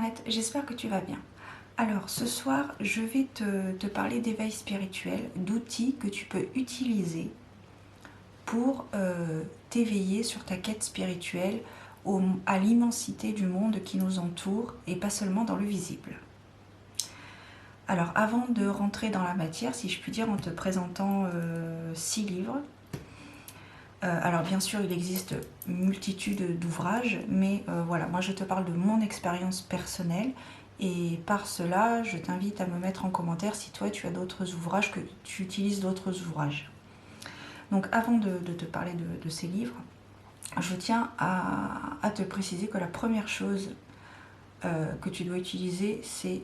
Internet, j'espère que tu vas bien. Alors ce soir, je vais te parler d'éveil spirituel, d'outils que tu peux utiliser pour t'éveiller sur ta quête spirituelle à l'immensité du monde qui nous entoure et pas seulement dans le visible. Alors avant de rentrer dans la matière, si je puis dire, en te présentant 6 livres, alors bien sûr il existe une multitude d'ouvrages, mais voilà, moi je te parle de mon expérience personnelle et par cela je t'invite à me mettre en commentaire si toi tu as d'autres ouvrages, que tu utilises d'autres ouvrages. Donc avant de te parler de ces livres, je tiens à te préciser que la première chose que tu dois utiliser, c'est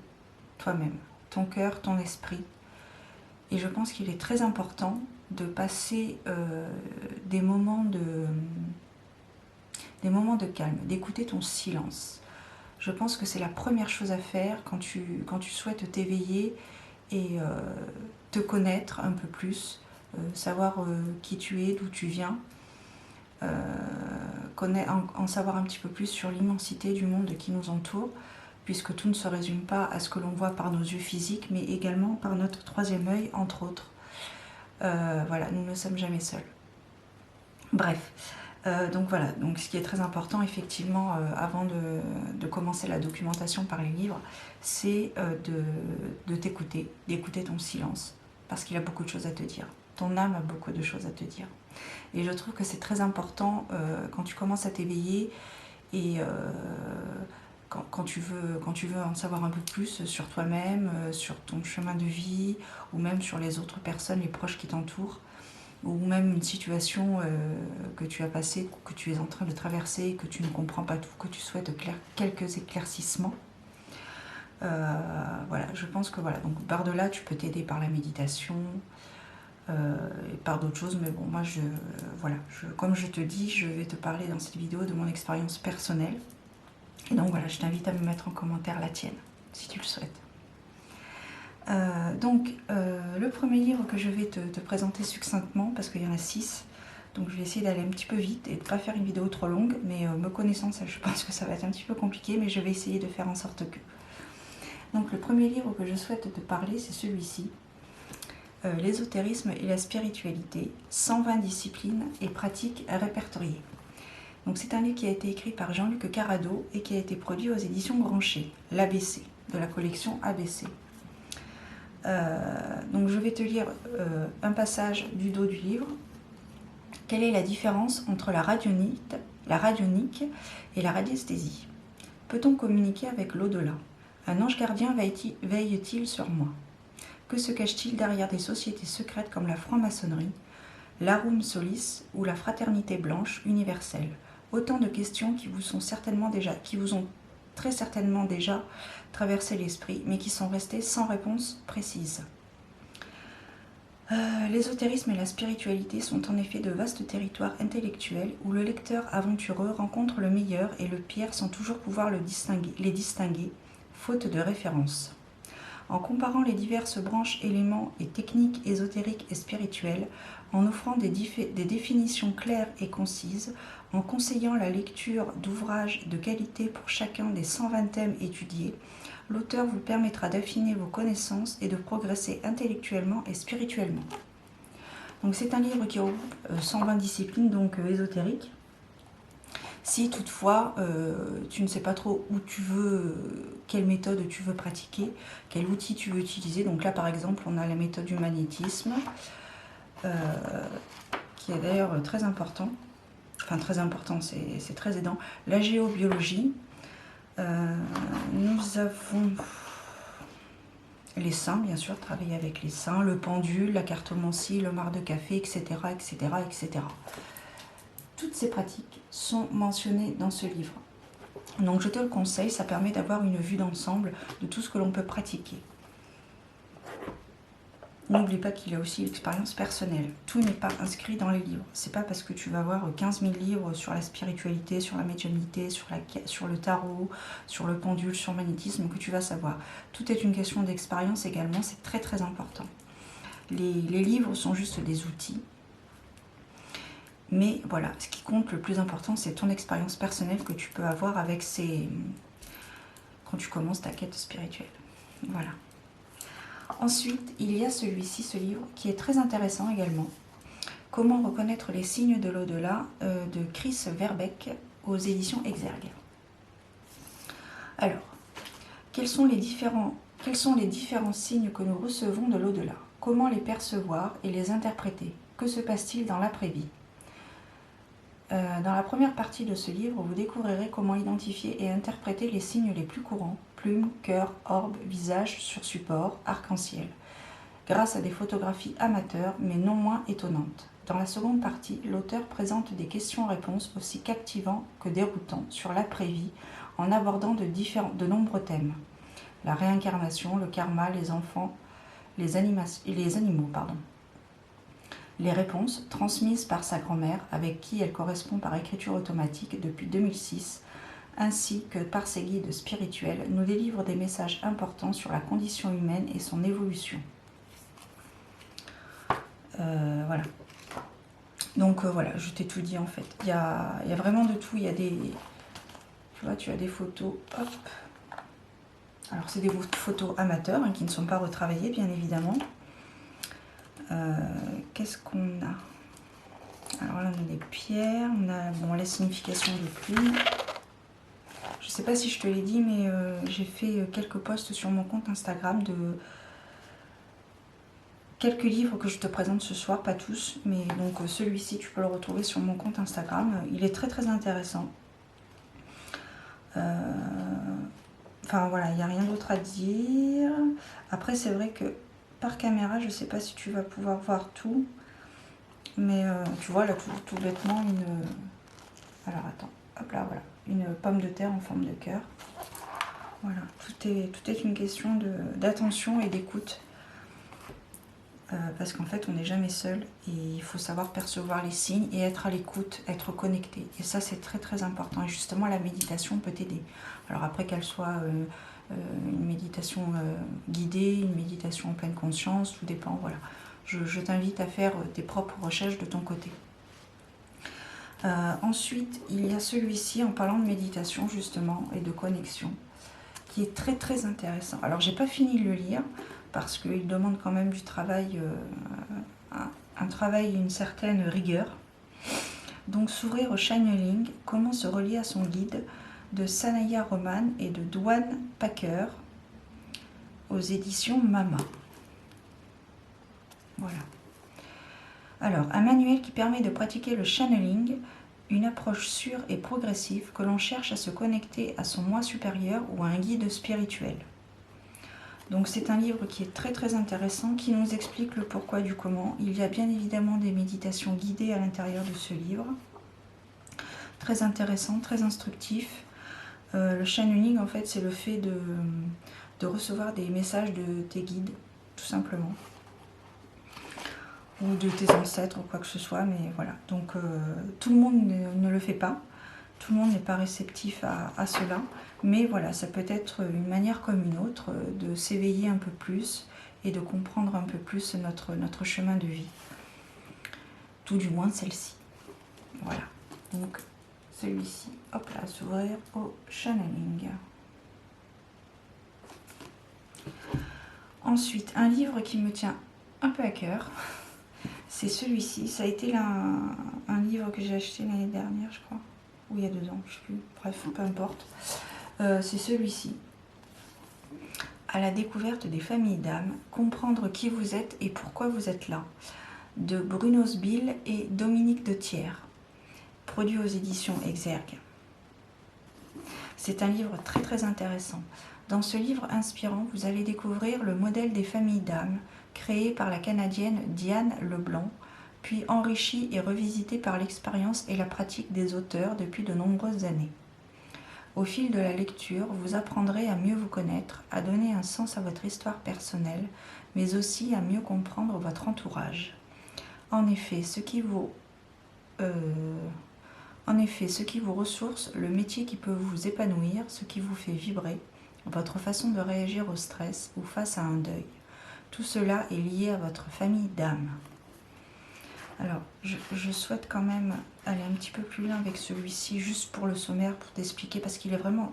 toi-même, ton cœur, ton esprit. Et je pense qu'il est très important de passer des moments de calme, d'écouter ton silence. Je pense que c'est la première chose à faire quand tu souhaites t'éveiller et te connaître un peu plus, savoir qui tu es, d'où tu viens, en savoir un petit peu plus sur l'immensité du monde qui nous entoure, puisque tout ne se résume pas à ce que l'on voit par nos yeux physiques, mais également par notre troisième œil, entre autres. Voilà, nous ne sommes jamais seuls. Bref, donc voilà, donc ce qui est très important effectivement avant de commencer la documentation par les livres, c'est de t'écouter, d'écouter ton silence, parce qu'il a beaucoup de choses à te dire. Ton âme a beaucoup de choses à te dire. Et je trouve que c'est très important quand tu commences à t'éveiller et quand tu veux en savoir un peu plus sur toi-même, sur ton chemin de vie, ou même sur les autres personnes, les proches qui t'entourent, ou même une situation que tu as passée, que tu es en train de traverser, que tu ne comprends pas tout, que tu souhaites quelques éclaircissements. Voilà, je pense que voilà, donc par-delà, tu peux t'aider par la méditation, et par d'autres choses, mais bon, moi, comme je te dis, je vais te parler dans cette vidéo de mon expérience personnelle. Et donc voilà, je t'invite à me mettre en commentaire la tienne, si tu le souhaites. Le premier livre que je vais te présenter succinctement, parce qu'il y en a 6, donc je vais essayer d'aller un petit peu vite et de ne pas faire une vidéo trop longue, mais me connaissant, je pense que ça va être un petit peu compliqué, mais je vais essayer de faire en sorte que. Donc le premier livre que je souhaite te parler, c'est celui-ci, L'ésotérisme et la spiritualité, 120 disciplines et pratiques répertoriées. Donc c'est un livre qui a été écrit par Jean-Luc Carrado et qui a été produit aux éditions Grancher, l'ABC, de la collection ABC. Donc je vais te lire un passage du dos du livre. Quelle est la différence entre la radionique et la radiesthésie? Peut-on communiquer avec l'au-delà? Un ange gardien veille-t-il sur moi? Que se cache-t-il derrière des sociétés secrètes comme la franc-maçonnerie, l'Arum Solis ou la Fraternité Blanche Universelle? Autant de questions qui vous ont très certainement déjà traversé l'esprit, mais qui sont restées sans réponse précise. L'ésotérisme et la spiritualité sont en effet de vastes territoires intellectuels où le lecteur aventureux rencontre le meilleur et le pire sans toujours pouvoir les distinguer, faute de référence. En comparant les diverses branches, éléments et techniques ésotériques et spirituelles, en offrant des définitions claires et concises, en conseillant la lecture d'ouvrages de qualité pour chacun des 120 thèmes étudiés, l'auteur vous permettra d'affiner vos connaissances et de progresser intellectuellement et spirituellement. Donc c'est un livre qui regroupe 120 disciplines donc ésotériques. Si toutefois tu ne sais pas trop où tu veux, quelle méthode tu veux pratiquer, quel outil tu veux utiliser, donc là par exemple on a la méthode du magnétisme, qui est d'ailleurs très important, c'est très aidant, la géobiologie, nous avons les saints, bien sûr, travailler avec les saints, le pendule, la cartomancie, le marc de café, etc., etc., etc. Toutes ces pratiques sont mentionnées dans ce livre. Donc je te le conseille, ça permet d'avoir une vue d'ensemble de tout ce que l'on peut pratiquer. N'oublie pas qu'il y a aussi l'expérience personnelle. Tout n'est pas inscrit dans les livres. C'est pas parce que tu vas voir 15 000 livres sur la spiritualité, sur la médiumnité, sur le tarot, sur le pendule, sur le magnétisme que tu vas savoir. Tout est une question d'expérience également, c'est très très important. Les livres sont juste des outils. Mais voilà, ce qui compte le plus important, c'est ton expérience personnelle que tu peux avoir avec ces quand tu commences ta quête spirituelle. Voilà. Ensuite, il y a celui-ci, ce livre, qui est très intéressant également. Comment reconnaître les signes de l'au-delà de Chris Verbeek aux éditions Exergue. Alors, quels sont les différents signes que nous recevons de l'au-delà? Comment les percevoir et les interpréter? Que se passe-t-il dans l'après-vie? Dans la première partie de ce livre, vous découvrirez comment identifier et interpréter les signes les plus courants, plumes, cœur, orbe, visage sur support, arc-en-ciel, grâce à des photographies amateurs mais non moins étonnantes. Dans la seconde partie, l'auteur présente des questions-réponses aussi captivants que déroutants sur l'après-vie en abordant de nombreux thèmes. La réincarnation, le karma, les enfants, les animaux. Les réponses, transmises par sa grand-mère, avec qui elle correspond par écriture automatique depuis 2006, ainsi que par ses guides spirituels, nous délivrent des messages importants sur la condition humaine et son évolution. Voilà. Donc voilà, je t'ai tout dit en fait. Il y a vraiment de tout. Il y a des... Tu vois, tu as des photos. Hop. Alors c'est des photos amateurs qui ne sont pas retravaillées, bien évidemment. Qu'est-ce qu'on a? Alors là, on a des pierres. On a la signification des plumes. Je ne sais pas si je te l'ai dit, mais j'ai fait quelques posts sur mon compte Instagram de quelques livres que je te présente ce soir, pas tous, mais donc celui-ci, tu peux le retrouver sur mon compte Instagram. Il est très très intéressant. Enfin voilà, il n'y a rien d'autre à dire. Après, c'est vrai que par caméra, je ne sais pas si tu vas pouvoir voir tout, mais tu vois là tout bêtement une... Alors attends, hop là, voilà, une pomme de terre en forme de cœur. Voilà, tout est une question d'attention et d'écoute. Parce qu'en fait, on n'est jamais seul et il faut savoir percevoir les signes et être à l'écoute, être connecté. Et ça, c'est très très important. Et justement, la méditation peut t'aider. Alors après, qu'elle soit une méditation guidée, une méditation en pleine conscience, tout dépend. Voilà. Je t'invite à faire tes propres recherches de ton côté. Ensuite, il y a celui-ci, en parlant de méditation justement et de connexion, qui est très très intéressant. Alors, j'ai pas fini de le lire, parce qu'il demande quand même du travail, un travail et une certaine rigueur. Donc s'ouvrir au channeling, comment se relier à son guide, de Sanaya Roman et de Dwan Packer, aux éditions Mama. Voilà. Alors, un manuel qui permet de pratiquer le channeling, une approche sûre et progressive que l'on cherche à se connecter à son moi supérieur ou à un guide spirituel. Donc c'est un livre qui est très très intéressant, qui nous explique le pourquoi du comment. Il y a bien évidemment des méditations guidées à l'intérieur de ce livre. Très intéressant, très instructif. Le channeling, en fait, c'est le fait de recevoir des messages de tes guides, tout simplement. Ou de tes ancêtres, ou quoi que ce soit, mais voilà. Donc tout le monde ne le fait pas. Tout le monde n'est pas réceptif à cela, mais voilà, ça peut être une manière comme une autre de s'éveiller un peu plus et de comprendre un peu plus notre chemin de vie. Tout du moins celle-ci. Voilà, donc celui-ci, hop là, s'ouvrir au channeling. Ensuite, un livre qui me tient un peu à cœur, c'est celui-ci. Ça a été un livre que j'ai acheté l'année dernière, je crois. Ou il y a 2 ans, je ne sais plus, bref, peu importe. C'est celui-ci. À la découverte des familles d'âmes, comprendre qui vous êtes et pourquoi vous êtes là, de Bruno Sbill et Dominique de Thiers, produit aux éditions Exergue. C'est un livre très très intéressant. Dans ce livre inspirant, vous allez découvrir le modèle des familles d'âmes, créé par la Canadienne Diane Leblanc, puis enrichi et revisité par l'expérience et la pratique des auteurs depuis de nombreuses années. Au fil de la lecture, vous apprendrez à mieux vous connaître, à donner un sens à votre histoire personnelle, mais aussi à mieux comprendre votre entourage. En effet, ce qui vous ressource, le métier qui peut vous épanouir, ce qui vous fait vibrer, votre façon de réagir au stress ou face à un deuil. Tout cela est lié à votre famille d'âme. Alors, je souhaite quand même aller un petit peu plus loin avec celui-ci, juste pour le sommaire, pour t'expliquer, parce qu'il est vraiment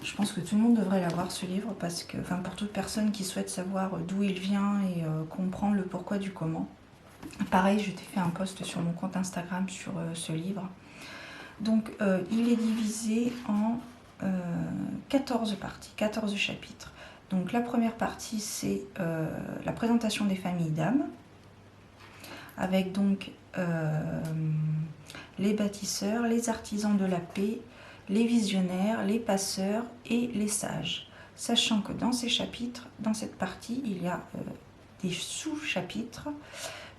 Je pense que tout le monde devrait l'avoir ce livre parce que, enfin pour toute personne qui souhaite savoir d'où il vient et comprendre le pourquoi du comment. Pareil, je t'ai fait un post sur mon compte Instagram sur ce livre. Donc il est divisé en 14 parties, 14 chapitres. Donc la première partie c'est la présentation des familles d'âmes, avec donc les bâtisseurs, les artisans de la paix, les visionnaires, les passeurs et les sages. Sachant que dans ces chapitres, dans cette partie, il y a des sous-chapitres,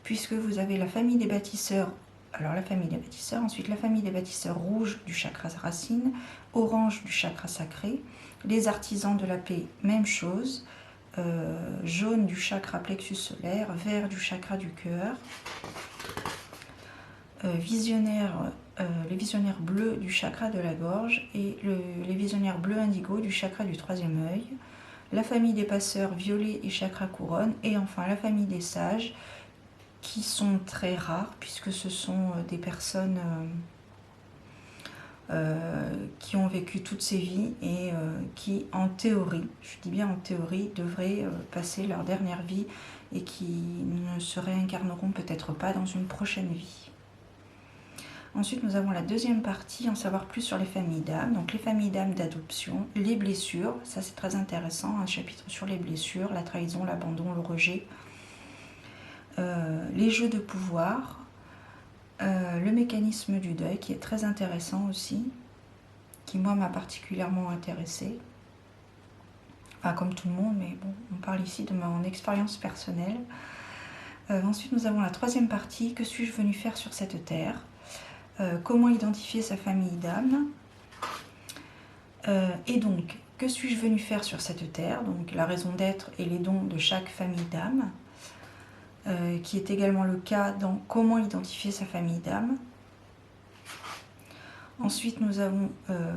puisque vous avez la famille des bâtisseurs, alors la famille des bâtisseurs, ensuite la famille des bâtisseurs rouge du chakra racine, orange du chakra sacré, les artisans de la paix, même chose, jaune du chakra plexus solaire, vert du chakra du cœur, les visionnaires bleus du chakra de la gorge et les visionnaires bleus indigo du chakra du troisième œil, la famille des passeurs violet et chakra couronne, et enfin la famille des sages qui sont très rares puisque ce sont des personnes qui ont vécu toutes ces vies et qui en théorie, je dis bien en théorie, devraient passer leur dernière vie et qui ne se réincarneront peut-être pas dans une prochaine vie. Ensuite, nous avons la deuxième partie, en savoir plus sur les familles d'âmes. Donc les familles d'âmes d'adoption, les blessures, ça c'est très intéressant, un chapitre sur les blessures, la trahison, l'abandon, le rejet, les jeux de pouvoir, le mécanisme du deuil qui est très intéressant aussi, qui moi m'a particulièrement intéressée. Enfin comme tout le monde, mais bon, on parle ici de mon expérience personnelle. Ensuite, nous avons la troisième partie, que suis-je venu faire sur cette terre ? Comment identifier sa famille d'âme, et donc que suis-je venu faire sur cette terre, donc la raison d'être et les dons de chaque famille d'âme, qui est également le cas dans comment identifier sa famille d'âme. Ensuite, nous avons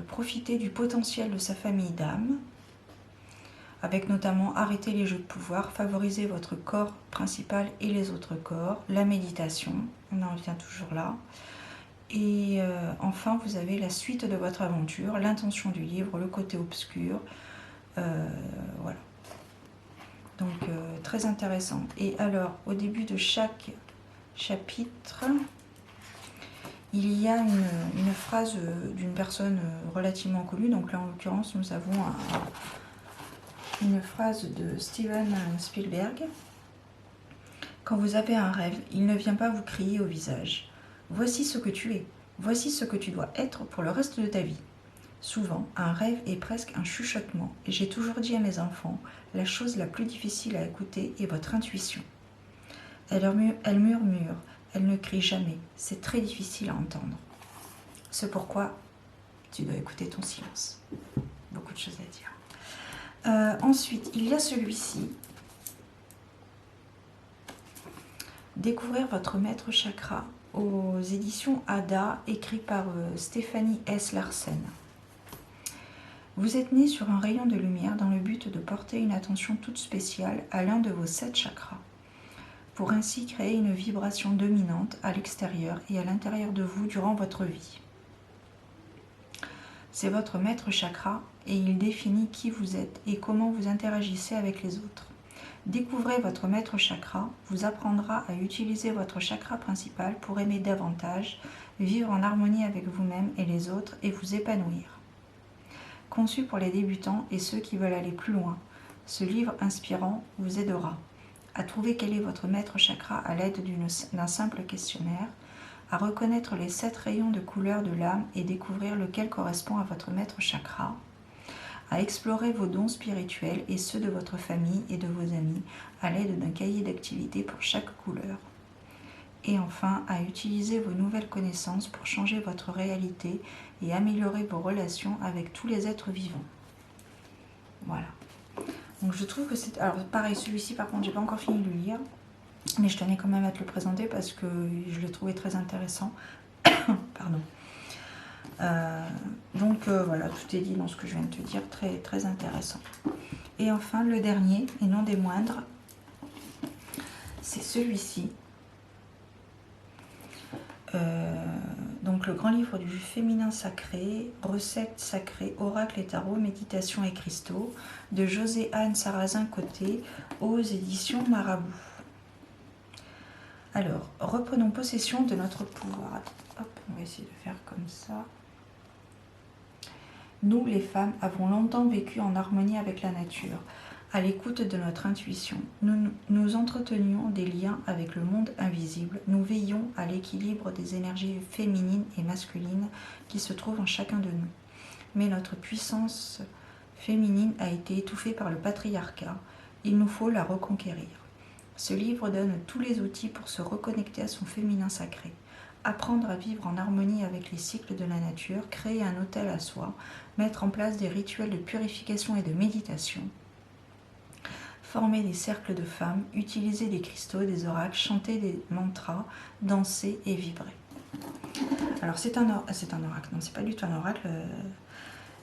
profité du potentiel de sa famille d'âme, avec notamment arrêter les jeux de pouvoir, favoriser votre corps principal et les autres corps, la méditation, on en revient toujours là. Et enfin, vous avez la suite de votre aventure, l'intention du livre, le côté obscur. Voilà. Donc, très intéressant. Et alors, au début de chaque chapitre, il y a une phrase d'une personne relativement connue. Donc là, en l'occurrence, nous avons une phrase de Steven Spielberg. Quand vous avez un rêve, il ne vient pas vous crier au visage. Voici ce que tu es, voici ce que tu dois être pour le reste de ta vie. Souvent, un rêve est presque un chuchotement, et j'ai toujours dit à mes enfants, la chose la plus difficile à écouter est votre intuition. Elle murmure, elle ne crie jamais, c'est très difficile à entendre. C'est pourquoi tu dois écouter ton silence. Beaucoup de choses à dire. Ensuite, il y a celui-ci. Découvrir votre maître chakra, aux éditions Ada, écrit par Stéphanie S. Larsen. Vous êtes né sur un rayon de lumière dans le but de porter une attention toute spéciale à l'un de vos 7 chakras, pour ainsi créer une vibration dominante à l'extérieur et à l'intérieur de vous durant votre vie. C'est votre maître chakra et il définit qui vous êtes et comment vous interagissez avec les autres. Découvrez votre maître chakra, vous apprendra à utiliser votre chakra principal pour aimer davantage, vivre en harmonie avec vous-même et les autres et vous épanouir. Conçu pour les débutants et ceux qui veulent aller plus loin, ce livre inspirant vous aidera à trouver quel est votre maître chakra à l'aide d'un simple questionnaire, à reconnaître les 7 rayons de couleur de l'âme et découvrir lequel correspond à votre maître chakra, à explorer vos dons spirituels et ceux de votre famille et de vos amis à l'aide d'un cahier d'activités pour chaque couleur. Et enfin, à utiliser vos nouvelles connaissances pour changer votre réalité et améliorer vos relations avec tous les êtres vivants. Voilà. Donc je trouve que c'est... Alors pareil, celui-ci par contre, j'ai pas encore fini de le lire, mais je tenais quand même à te le présenter parce que je l'ai trouvé très intéressant. Pardon. Donc voilà, tout est dit dans ce que je viens de te dire, très, très intéressant. Et enfin, le dernier, et non des moindres, c'est celui-ci. Donc le grand livre du féminin sacré, recettes sacrées, oracles et tarot, méditation et cristaux, de José-Anne Sarrazin-Côté aux éditions Marabout. Alors, reprenons possession de notre pouvoir. Hop, on va essayer de faire comme ça. Nous, les femmes, avons longtemps vécu en harmonie avec la nature, à l'écoute de notre intuition. Nous entretenions des liens avec le monde invisible. Nous veillons à l'équilibre des énergies féminines et masculines qui se trouvent en chacun de nous. Mais notre puissance féminine a été étouffée par le patriarcat. Il nous faut la reconquérir. Ce livre donne tous les outils pour se reconnecter à son féminin sacré. Apprendre à vivre en harmonie avec les cycles de la nature, créer un hôtel à soi, mettre en place des rituels de purification et de méditation, former des cercles de femmes, utiliser des cristaux, des oracles, chanter des mantras, danser et vibrer. Alors c'est un oracle, non c'est pas du tout un oracle,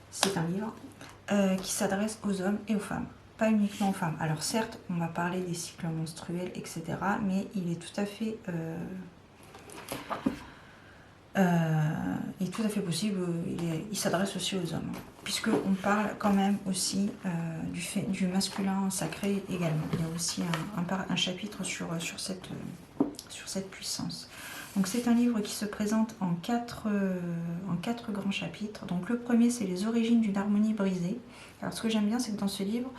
c'est un livre qui s'adresse aux hommes et aux femmes, pas uniquement aux femmes. Alors certes, on va parler des cycles menstruels, etc., mais il est tout à fait... est tout à fait possible, il s'adresse aussi aux hommes, puisqu'on parle quand même aussi du masculin sacré également. Il y a aussi un chapitre sur cette puissance. Donc c'est un livre qui se présente en quatre grands chapitres. Donc le premier, c'est les origines d'une harmonie brisée. Alors ce que j'aime bien, c'est que dans ce livre,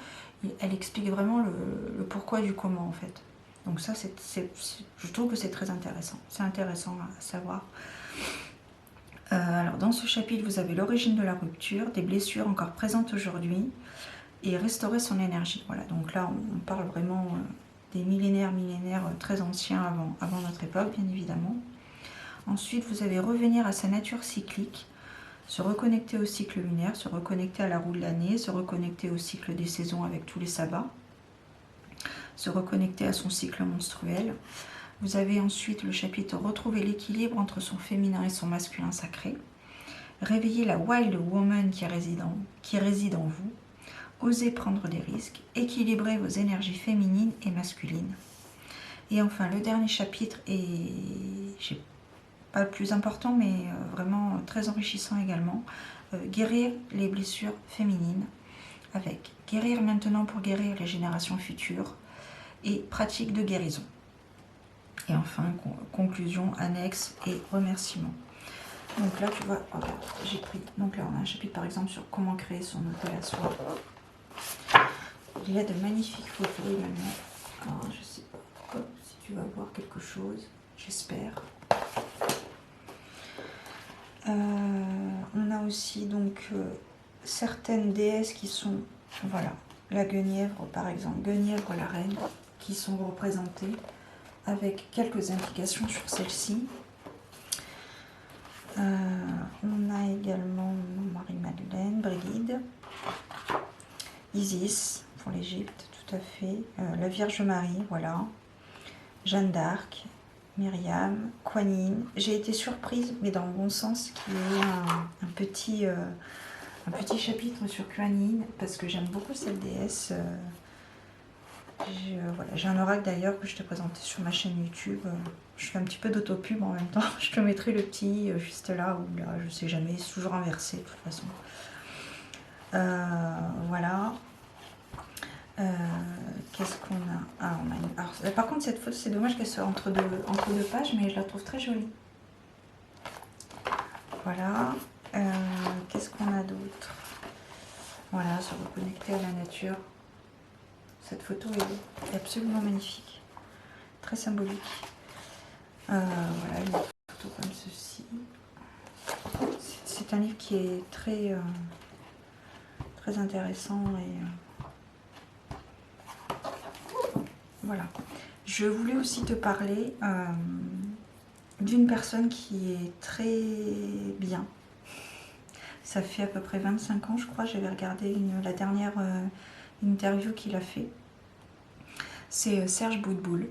elle explique vraiment le pourquoi du comment en fait. Donc ça, je trouve que c'est très intéressant. C'est intéressant à savoir. Alors dans ce chapitre, vous avez l'origine de la rupture, des blessures encore présentes aujourd'hui et restaurer son énergie. Voilà, donc là on parle vraiment des millénaires très anciens avant notre époque, bien évidemment. Ensuite, vous allez revenir à sa nature cyclique, se reconnecter au cycle lunaire, se reconnecter à la roue de l'année, se reconnecter au cycle des saisons avec tous les sabbats, se reconnecter à son cycle menstruel. Vous avez ensuite le chapitre retrouver l'équilibre entre son féminin et son masculin sacré, réveiller la wild woman qui réside en vous, oser prendre des risques, équilibrer vos énergies féminines et masculines. Et enfin, le dernier chapitre est pas le plus important, mais vraiment très enrichissant également, guérir les blessures féminines, avec guérir maintenant pour guérir les générations futures et pratique de guérison. Et enfin, conclusion, annexe et remerciements. Donc là, tu vois, regarde, j'ai pris. Donc là, on a un chapitre par exemple sur comment créer son hôtel à soi. Il y a de magnifiques photos également. Alors, je sais pas si tu vas voir quelque chose, j'espère. On a aussi donc certaines déesses qui sont, voilà, la Guenièvre par exemple, Guenièvre la reine, qui sont représentées avec quelques indications sur celle-ci. On a également Marie-Madeleine, Brigide, Isis pour l'Égypte, tout à fait, la Vierge Marie, voilà, Jeanne d'Arc, Myriam, Kuan Yin. J'ai été surprise, mais dans le bon sens, qu'il y ait un petit chapitre sur Kuan Yin, parce que j'aime beaucoup cette déesse. Voilà, j'ai un oracle d'ailleurs que je t'ai présenté sur ma chaîne YouTube. Je fais un petit peu d'autopub en même temps. Je te mettrai le petit juste là ou là, je sais jamais, c'est toujours inversé de toute façon. Voilà. Qu'est-ce qu'on a? Ah, on a une... Alors, par contre, cette photo, c'est dommage qu'elle soit entre deux pages, mais je la trouve très jolie. Voilà. Qu'est-ce qu'on a d'autre? Voilà, se reconnecter à la nature. Cette photo est absolument magnifique, très symbolique. Voilà, une photo comme ceci. C'est un livre qui est très, très intéressant et voilà. Je voulais aussi te parler d'une personne qui est très bien. Ça fait à peu près 25 ans, je crois, j'avais regardé la dernière interview qu'il a fait. C'est Serge Boudboul.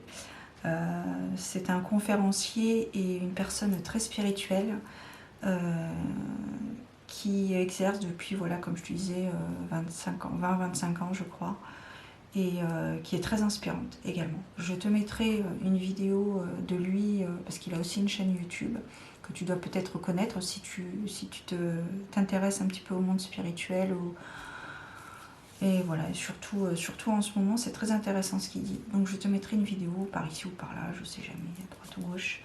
C'est un conférencier et une personne très spirituelle qui exerce depuis, voilà, comme je te disais, 20-25 ans, je crois, et qui est très inspirante également. Je te mettrai une vidéo de lui, parce qu'il a aussi une chaîne YouTube, que que tu dois peut-être connaître si tu t'intéresses un petit peu au monde spirituel. Et voilà, et surtout en ce moment, c'est très intéressant ce qu'il dit. Donc je te mettrai une vidéo par ici ou par là, je sais jamais, à droite ou gauche.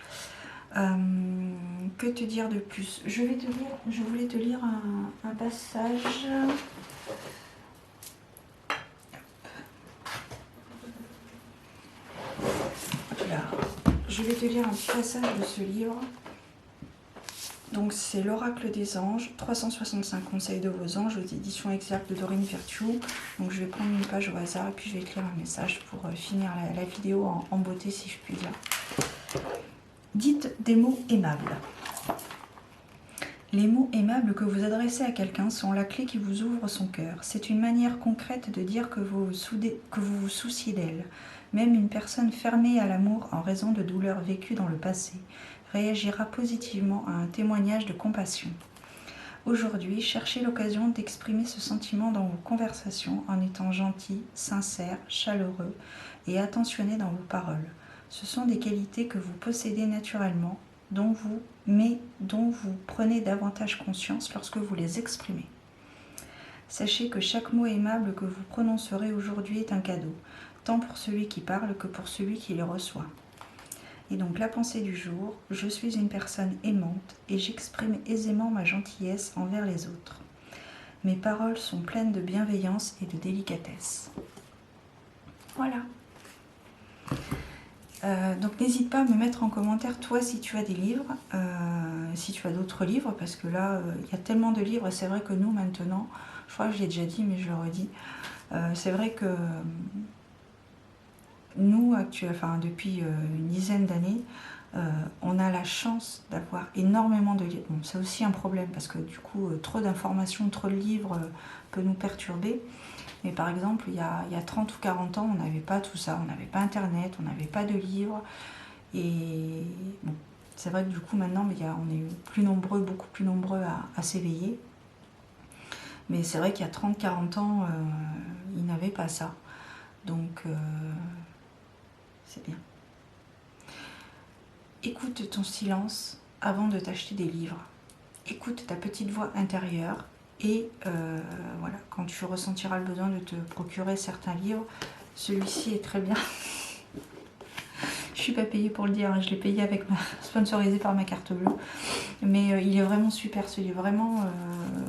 Que te dire de plus? Je voulais te lire un passage. Là. Je vais te lire un petit passage de ce livre. Donc c'est l'Oracle des Anges, 365 conseils de vos anges aux éditions Exactes de Dorine Virtue. Donc je vais prendre une page au hasard et puis je vais écrire un message pour finir la vidéo en beauté, si je puis dire. Dites des mots aimables. Les mots aimables que vous adressez à quelqu'un sont la clé qui vous ouvre son cœur. C'est une manière concrète de dire que vous vous souciez d'elle. Même une personne fermée à l'amour en raison de douleurs vécues dans le passé réagira positivement à un témoignage de compassion. Aujourd'hui, cherchez l'occasion d'exprimer ce sentiment dans vos conversations en étant gentil, sincère, chaleureux et attentionné dans vos paroles. Ce sont des qualités que vous possédez naturellement, dont vous prenez davantage conscience lorsque vous les exprimez. Sachez que chaque mot aimable que vous prononcerez aujourd'hui est un cadeau, tant pour celui qui parle que pour celui qui les reçoit. Et donc la pensée du jour, je suis une personne aimante et j'exprime aisément ma gentillesse envers les autres. Mes paroles sont pleines de bienveillance et de délicatesse. Voilà. Donc n'hésite pas à me mettre en commentaire toi si tu as des livres, si tu as d'autres livres, parce que là il y a tellement de livres et c'est vrai que nous maintenant, je crois que je l'ai déjà dit mais je le redis, c'est vrai que nous actuellement, depuis une dizaine d'années, on a la chance d'avoir énormément de livres. Bon, c'est aussi un problème parce que du coup trop d'informations, trop de livres peut nous perturber. Mais par exemple, il y a 30 ou 40 ans, on n'avait pas tout ça, on n'avait pas internet, on n'avait pas de livres. Et bon, c'est vrai que du coup maintenant, on est plus nombreux, beaucoup plus nombreux à s'éveiller. Mais c'est vrai qu'il y a 30-40 ans, ils n'avaient pas ça. Donc, c'est bien. Écoute ton silence avant de t'acheter des livres. Écoute ta petite voix intérieure. Et voilà, quand tu ressentiras le besoin de te procurer certains livres, celui-ci est très bien. Je suis pas payée pour le dire, hein, je l'ai payé sponsorisé par ma carte bleue. Mais il est vraiment super, ce livre. Vraiment,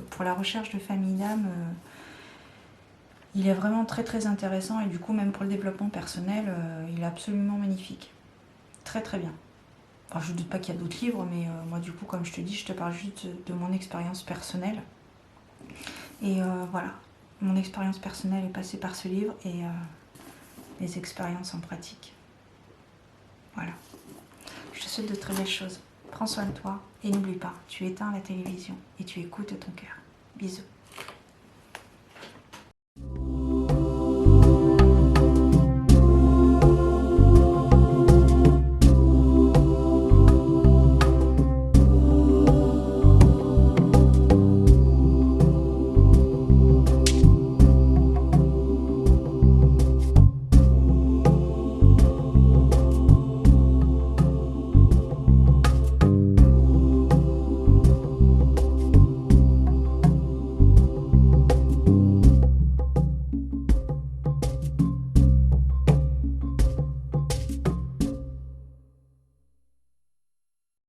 pour la recherche de famille d'âme, il est vraiment très très intéressant. Et du coup, même pour le développement personnel, il est absolument magnifique. Très très bien. Alors, je ne doute pas qu'il y a d'autres livres, mais moi du coup, comme je te dis, je te parle juste de mon expérience personnelle. Et voilà, mon expérience personnelle est passée par ce livre et les expériences en pratique. Voilà. Je te souhaite de très belles choses. Prends soin de toi et n'oublie pas, tu éteins la télévision et tu écoutes ton cœur. Bisous.